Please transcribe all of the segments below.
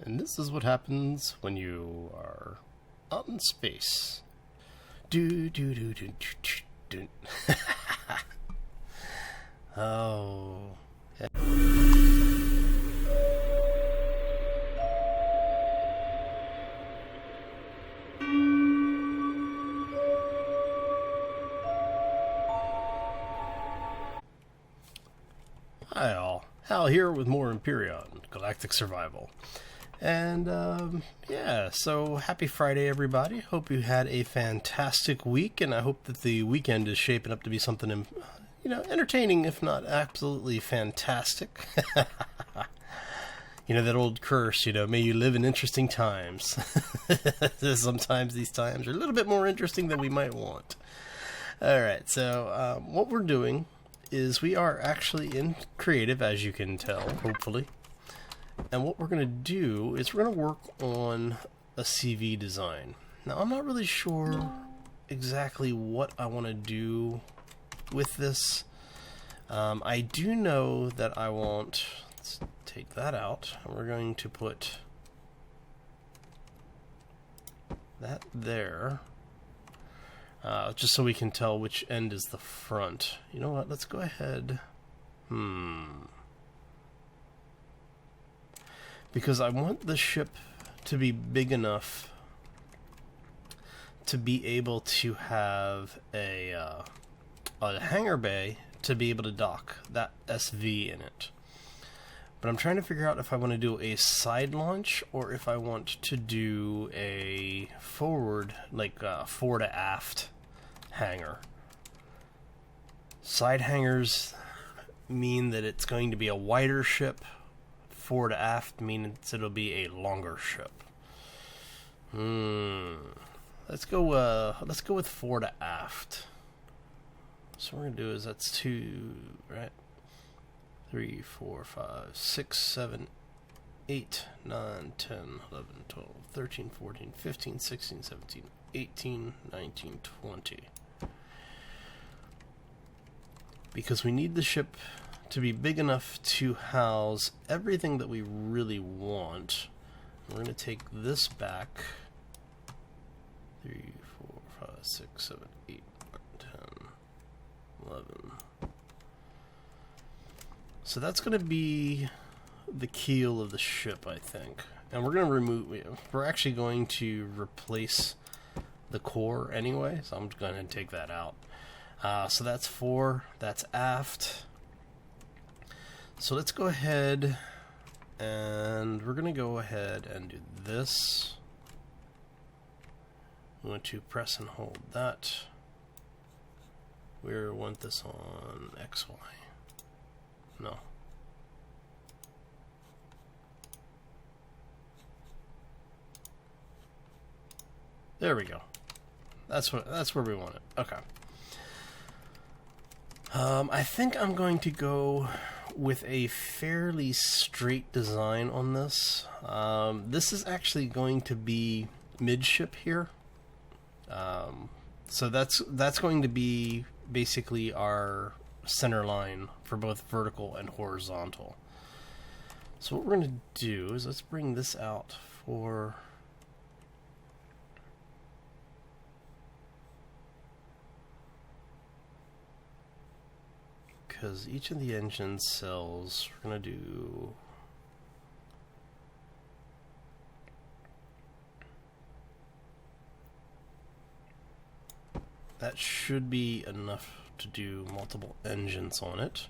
And this is what happens when you are out in space. Do do do do do do. Oh. Hi all, Hal here with more Empyrion, Galactic Survival. And, yeah, so happy Friday, everybody. Hope you had a fantastic week, and I hope that the weekend is shaping up to be something, you know, entertaining, if not absolutely fantastic. You know, that old curse, you know, may you live in interesting times. Sometimes these times are a little bit more interesting than we might want. Alright, so, what we're doing is we are actually in creative, as you can tell, hopefully. And what we're going to do is we're going to work on a CV design. Now, I'm not really sure exactly what I want to do with this. I do know that I want... Let's take that out. We're going to put that there. Just so we can tell which end is the front. You know what? Let's go ahead. Because I want the ship to be big enough to be able to have a hangar bay to be able to dock that SV in it. But I'm trying to figure out if I want to do a side launch or if I want to do a forward, like fore to aft hangar. Side hangars mean that it's going to be a wider ship. Fore to aft means it'll be a longer ship. Let's go with fore to aft. So what we're gonna do is that's 2, right? 3, 4, 5, 6, 7, 8, 9, 10, 11, 12, 13, 14, 15, 16, 17, 18, 19, 20. Because we need the ship to be big enough to house everything that we really want. We're going to take this back. 3, 4, 5, 6, 7, 8, 9, 10, 11. So that's going to be the keel of the ship, I think. And we're going to remove... We're actually going to replace the core anyway, so I'm going to take that out. So that's 4. That's aft. So let's go ahead and we're going to go ahead and do this. We want to press and hold that. We want this on XY. No. There we go. That's where we want it. Okay. I think I'm going to go with a fairly straight design on this. This is actually going to be midship here. So that's going to be basically our center line for both vertical and horizontal. So what we're going to do is let's bring this out for... Because each of the engine cells, we're going to do... That should be enough to do multiple engines on it.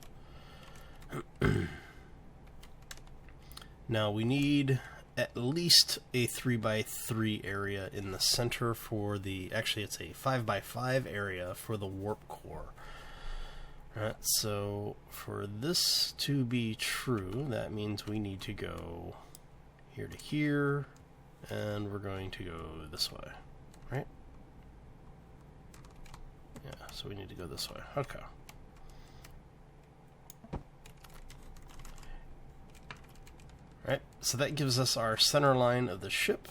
Now we need at least a 3x3 area in the center for the... Actually, it's a 5x5 area for the warp core. Alright, so for this to be true, that means we need to go here to here, and we're going to go this way, right? Yeah, so we need to go this way. Okay. Right, so that gives us our center line of the ship.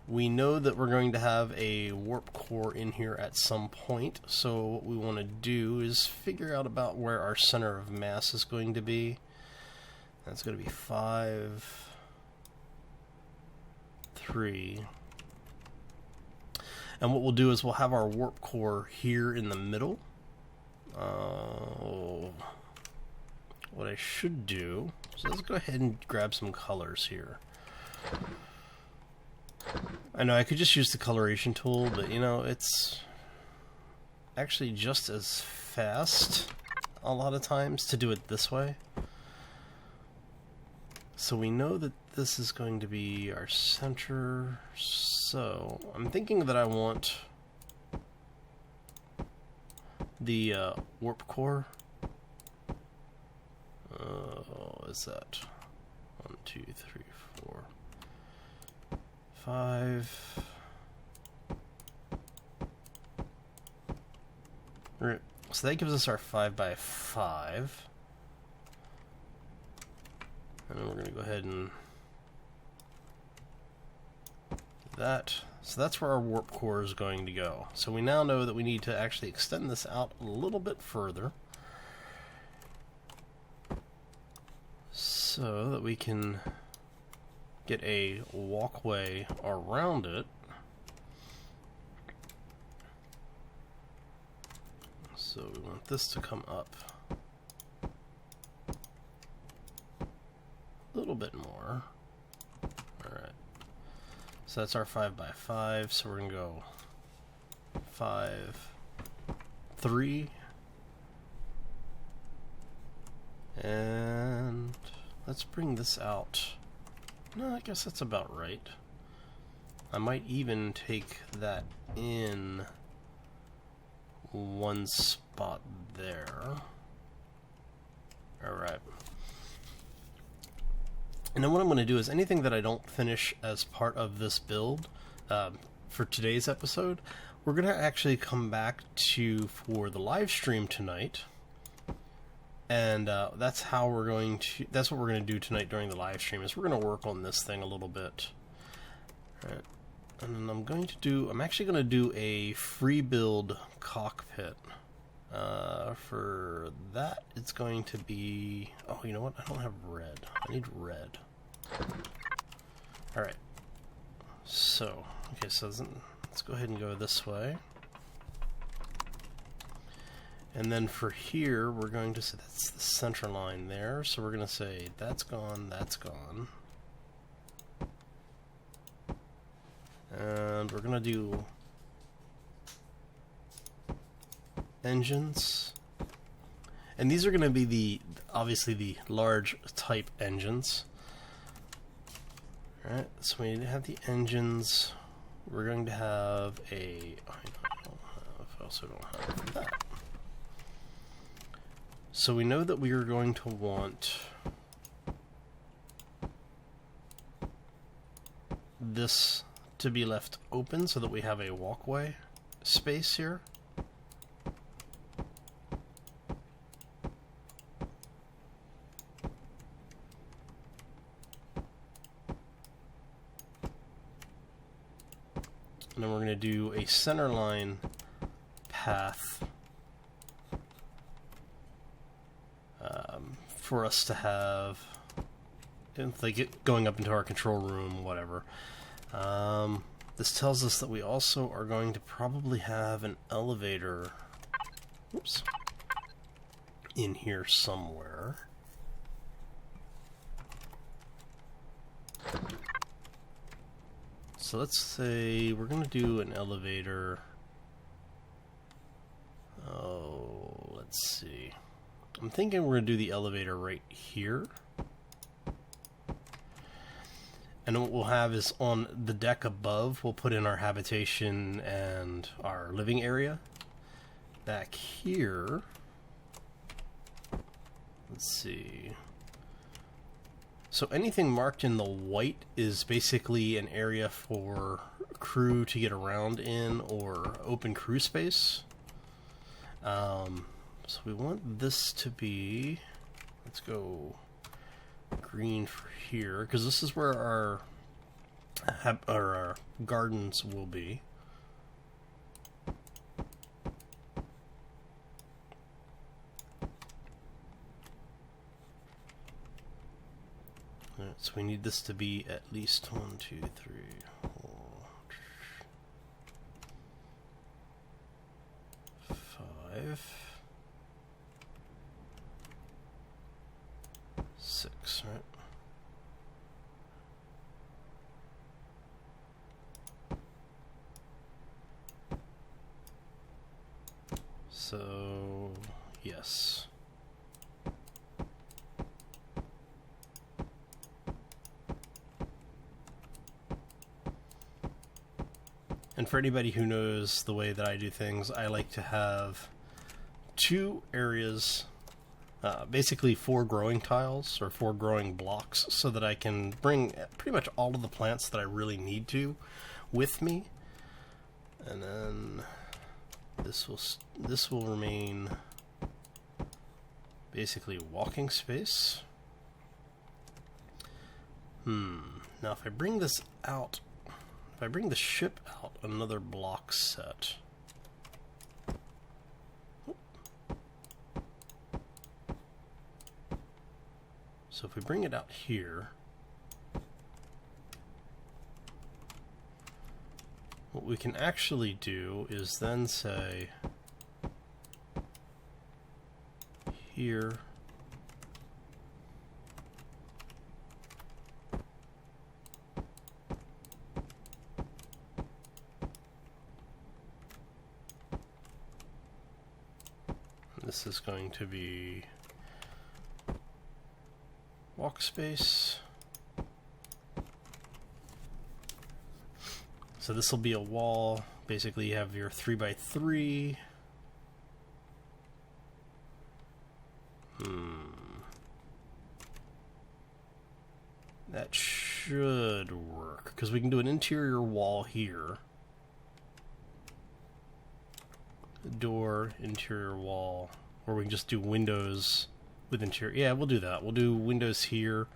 We know that we're going to have a warp core in here at some point, so what we want to do is figure out about where our center of mass is going to be. That's going to be 5, 3. And what we'll do is we'll have our warp core here in the middle. What I should do, so let's go ahead and grab some colors here. I know I could just use the coloration tool, but you know, it's actually just as fast a lot of times to do it this way. So we know that this is going to be our center, so I'm thinking that I want the warp core. What is that? 1, 2, 3, 4, 5. Right. So that gives us our 5 by 5. And then we're going to go ahead and do that. So that's where our warp core is going to go. So we now know that we need to actually extend this out a little bit further, so that we can get a walkway around it. So we want this to come up a little bit more. Alright. So that's our 5 by 5, so we're going to go 5, 3, and let's bring this out. No, I guess that's about right. I might even take that in one spot there. Alright. And then what I'm going to do is anything that I don't finish as part of this build for today's episode, we're going to actually come back to for the live stream tonight. And that's how we're going to, that's what we're going to do tonight during the live stream, is we're going to work on this thing a little bit. Alright. And then I'm actually going to do a free build cockpit. For that, it's going to be, oh, you know what? I don't have red. I need red. Alright. So, okay, so let's go ahead and go this way. And then for here, we're going to say that's the center line there. So we're going to say that's gone, that's gone. And we're going to do engines. And these are going to be obviously the large type engines. Alright, so we have the engines. We're going to have a, I also don't have that. So we know that we are going to want this to be left open so that we have a walkway space here. And then we're going to do a center line path for us to have, like, going up into our control room, whatever. This tells us that we also are going to probably have an elevator, oops, in here somewhere. So let's say we're going to do an elevator. Oh, let's see. I'm thinking we're going to do the elevator right here. And what we'll have is on the deck above, we'll put in our habitation and our living area. Back here, let's see. So anything marked in the white is basically an area for crew to get around in, or open crew space. So we want this to be, let's go green for here, because this is where our gardens will be. Alright, so we need this to be at least 1, 2, 3, 6, right? So, yes. And for anybody who knows the way that I do things, I like to have 2 areas, basically 4 growing tiles or 4 growing blocks, so that I can bring pretty much all of the plants that I really need to with me. And then this will remain basically walking space. Now if I bring this out, if I bring the ship out another block set, so if we bring it out here, what we can actually do is then say here, this is going to be walk space. So this will be a wall. Basically, you have your 3x3. That should work, because we can do an interior wall here. Door, interior wall, or we can just do windows with interior. Yeah, we'll do that. We'll do windows here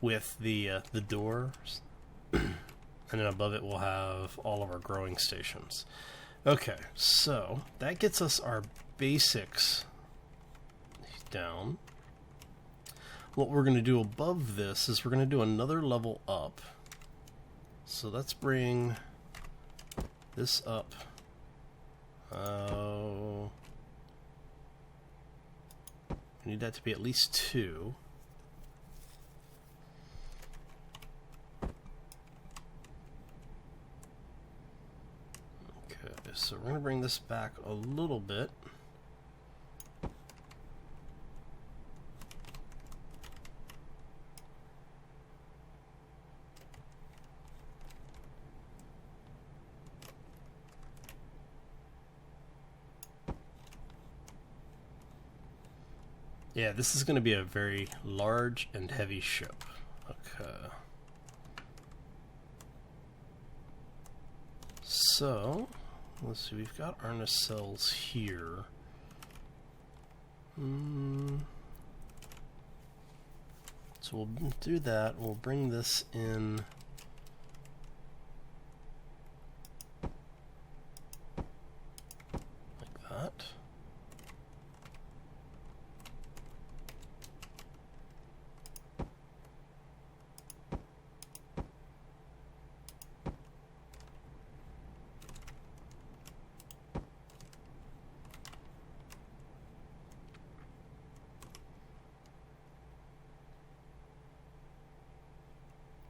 with the doors. And then above it we'll have all of our growing stations. Okay, so that gets us our basics down. What we're going to do above this is we're going to do another level up. So let's bring this up. We need that to be at least 2. So we're going to bring this back a little bit. Yeah, this is going to be a very large and heavy ship. Okay. So let's see, we've got our nacelles here. So we'll do that. We'll bring this in. Like that.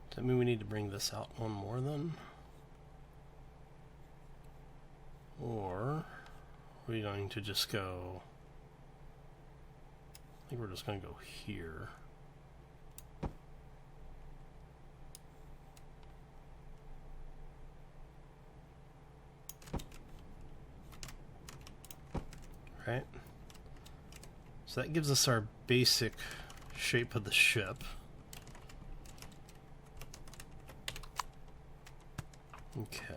Does that mean we need to bring this out one more then? Or are we going to just go... I think we're just going to go here. Right? So that gives us our basic shape of the ship. Okay.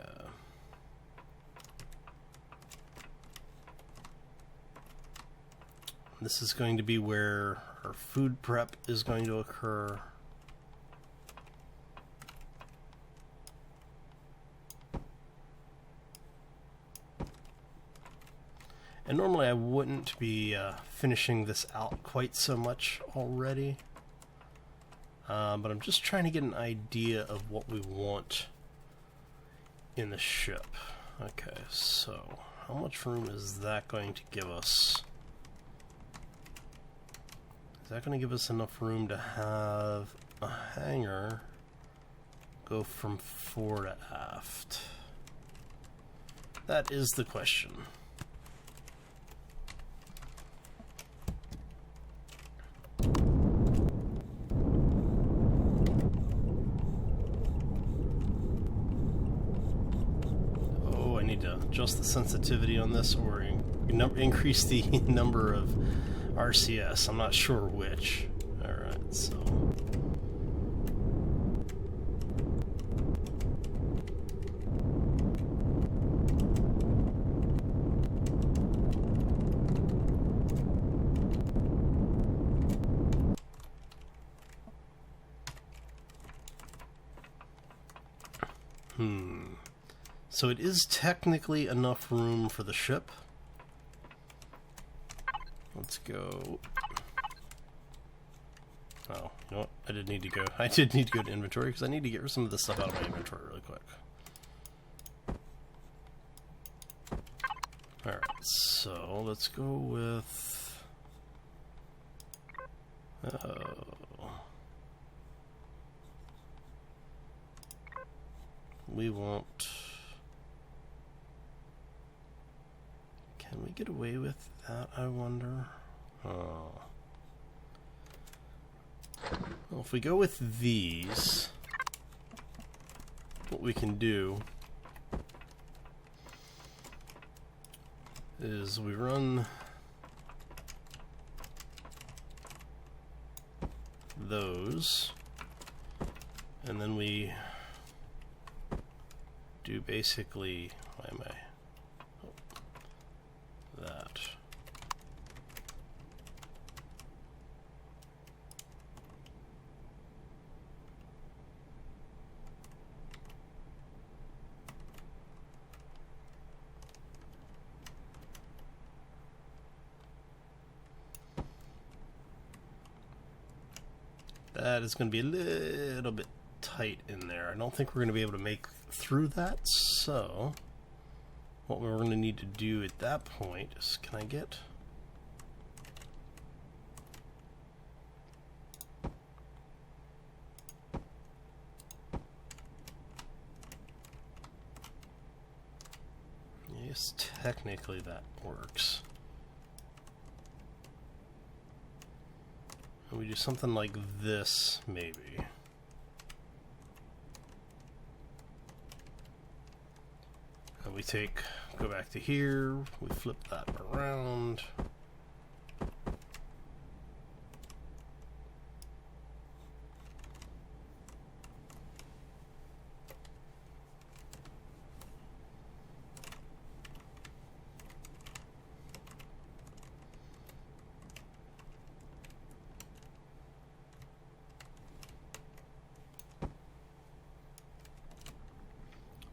This is going to be where our food prep is going to occur. And normally I wouldn't be finishing this out quite so much already. But I'm just trying to get an idea of what we want in the ship. Okay, so how much room is that going to give us? Is that going to give us enough room to have a hangar go from fore to aft? That is the question. Oh, I need to adjust the sensitivity on this or increase the number of RCS. I'm not sure which. Alright, so... So it is technically enough room for the ship. Let's go. Oh, you know what? I did need to go. I did need to go to inventory because I need to get some of this stuff out of my inventory really quick. Alright, so let's go with... we won't... Can we get away with that, I wonder? Oh. Well, if we go with these, what we can do is we run those, and then we do basically, why am I? That. That is going to be a little bit tight in there. I don't think we're going to be able to make through that, so what we're going to need to do at that point is, can I get... Yes, technically that works. And we do something like this, maybe. And we go back to here, we flip that around.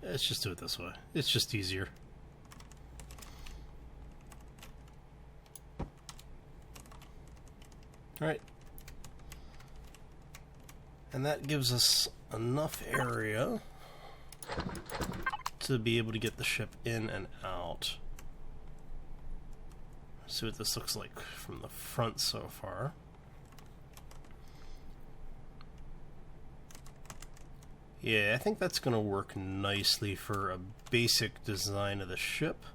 Let's just do it this way. It's just easier. Alright. And that gives us enough area to be able to get the ship in and out. Let's see what this looks like from the front so far. Yeah, I think that's going to work nicely for a basic design of the ship.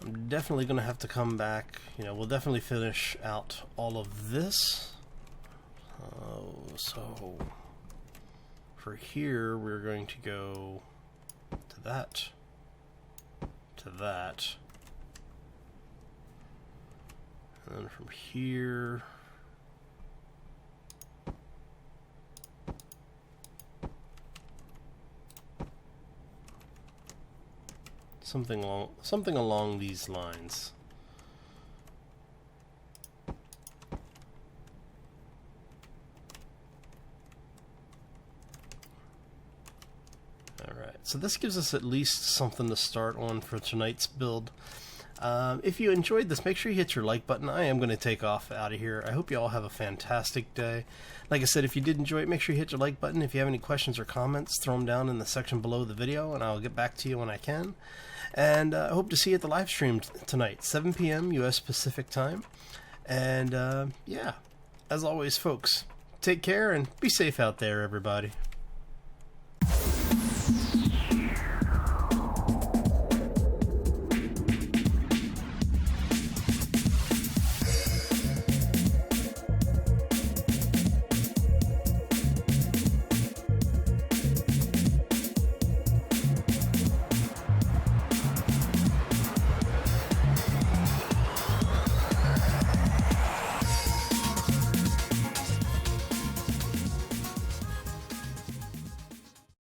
I'm definitely going to have to come back. You know, we'll definitely finish out all of this. So for here, we're going to go to that, to that, and then from here. Something along these lines. Alright, so this gives us at least something to start on for tonight's build. If you enjoyed this, make sure you hit your like button. I am going to take off out of here. I hope you all have a fantastic day. Like I said, if you did enjoy it, make sure you hit your like button. If you have any questions or comments, throw them down in the section below the video, and I'll get back to you when I can. And I hope to see you at the live stream tonight, 7 p.m. U.S. Pacific time. And yeah, as always, folks, take care and be safe out there, everybody.